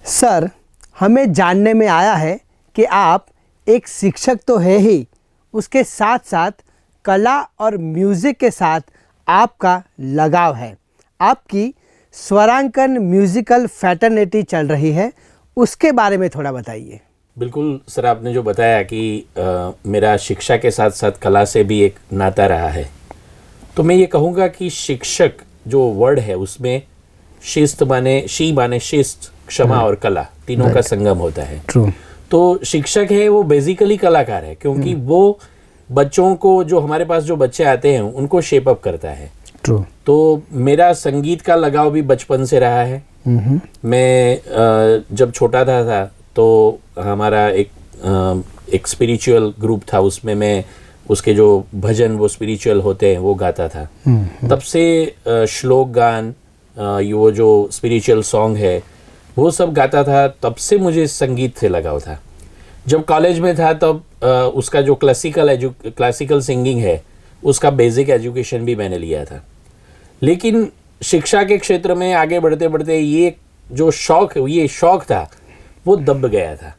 Sir, हमें जानने में आया है कि आप एक शिक्षक तो है ही, उसके साथ साथ कला और म्यूज़िक के साथ आपका लगाव है। आपकी स्वरांकन म्यूज़िकल फ्रैटर्निटी चल रही है, उसके बारे में थोड़ा बताइए। बिल्कुल सर, आपने जो बताया कि मेरा शिक्षा के साथ साथ कला से भी एक नाता रहा है, तो मैं ये कहूँगा कि शिक्षक जो वर्ड है उसमें शिस्त माने शिस्त, क्षमा और कला तीनों का संगम होता है। ट्रू। तो शिक्षक है वो बेसिकली कलाकार है, क्योंकि वो बच्चों को, जो हमारे पास जो बच्चे आते हैं उनको शेप अप करता है। ट्रू। तो मेरा संगीत का लगाव भी बचपन से रहा है। मैं जब छोटा था तो हमारा एक स्पिरिचुअल ग्रुप था, उसमें मैं उसके जो भजन वो स्पिरिचुअल होते हैं वो गाता था। तब से श्लोक गान, वो जो स्पिरिचुअल सॉन्ग है वो सब गाता था। तब से मुझे संगीत से लगाव था। जब कॉलेज में था तब उसका जो क्लासिकल सिंगिंग है उसका बेसिक एजुकेशन भी मैंने लिया था। लेकिन शिक्षा के क्षेत्र में आगे बढ़ते बढ़ते ये शौक था वो दब गया था।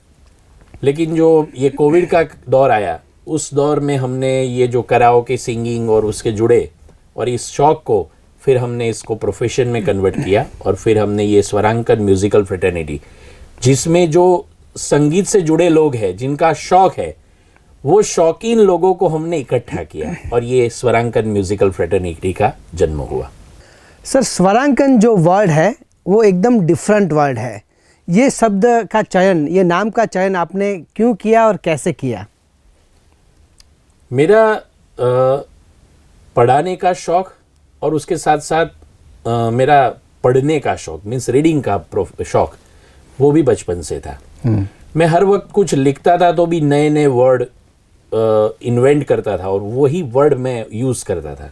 लेकिन जो ये कोविड का दौर आया, उस दौर में हमने ये जो कराओके सिंगिंग और उसके जुड़े और इस शौक को फिर हमने इसको प्रोफेशन में कन्वर्ट किया, और फिर हमने ये स्वरांकन म्यूजिकल फ्रेटर्निटी, जिसमें जो संगीत से जुड़े लोग हैं, जिनका शौक है, वो शौकीन लोगों को हमने इकट्ठा किया और ये स्वरांकन म्यूजिकल फ्रेटर्निटी का जन्म हुआ। सर, स्वरांकन जो वर्ड है वो एकदम डिफरेंट वर्ड है। ये शब्द का चयन, ये नाम का चयन आपने क्यों किया और कैसे किया? मेरा पढ़ाने का शौक और उसके साथ साथ मेरा पढ़ने का शौक, मीन्स रीडिंग का शौक, वो भी बचपन से था। मैं हर वक्त कुछ लिखता था तो भी नए नए वर्ड इन्वेंट करता था और वही वर्ड मैं यूज़ करता था।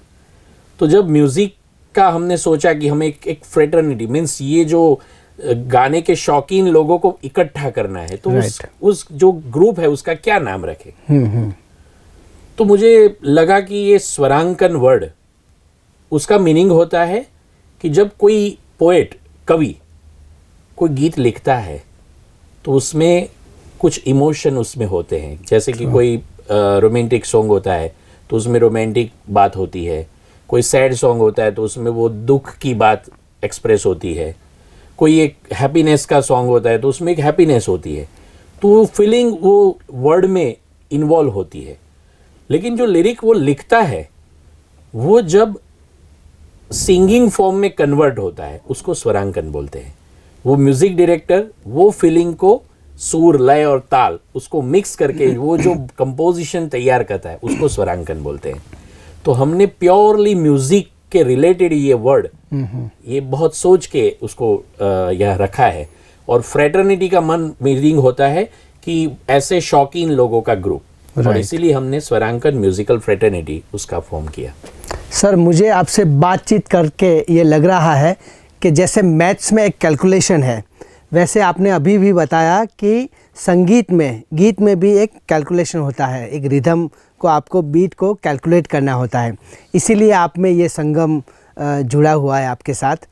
तो जब म्यूज़िक का हमने सोचा कि हमें एक फ्रेटर्निटी, मीन्स ये जो गाने के शौकीन लोगों को इकट्ठा करना है, तो उस जो ग्रुप है उसका क्या नाम रखे। तो मुझे लगा कि ये स्वरांकन वर्ड, उसका मीनिंग होता है कि जब कोई पोएट, कवि कोई गीत लिखता है तो उसमें कुछ इमोशन उसमें होते हैं। जैसे कि कोई रोमांटिक सॉन्ग होता है तो उसमें रोमांटिक बात होती है, कोई सैड सॉन्ग होता है तो उसमें वो दुख की बात एक्सप्रेस होती है, कोई एक हैप्पीनेस का सॉन्ग होता है तो उसमें एक हैप्पीनेस होती है। तो वो फीलिंग वो वर्ड में इन्वॉल्व होती है। लेकिन जो लिरिक वो लिखता है वो जब सिंगिंग फॉर्म में कन्वर्ट होता है उसको स्वरांकन बोलते हैं। वो म्यूजिक डायरेक्टर वो फीलिंग को सुर, लय और ताल उसको मिक्स करके वो जो कंपोजिशन तैयार करता है उसको स्वरांकन बोलते हैं। तो हमने प्योरली म्यूजिक के रिलेटेड ये वर्ड ये बहुत सोच के उसको यहाँ रखा है। और फ्रेटर्निटी का मीनिंग होता है कि ऐसे शौकीन लोगों का ग्रुप, और इसीलिए हमने स्वरांकन म्यूजिकल फ्रेटर्निटी उसका फॉर्म किया। सर, मुझे आपसे बातचीत करके ये लग रहा है कि जैसे मैथ्स में एक कैलकुलेशन है, वैसे आपने अभी भी बताया कि संगीत में, गीत में भी एक कैलकुलेशन होता है, एक रिदम को, आपको बीट को कैलकुलेट करना होता है। इसीलिए आप में ये संगम जुड़ा हुआ है आपके साथ।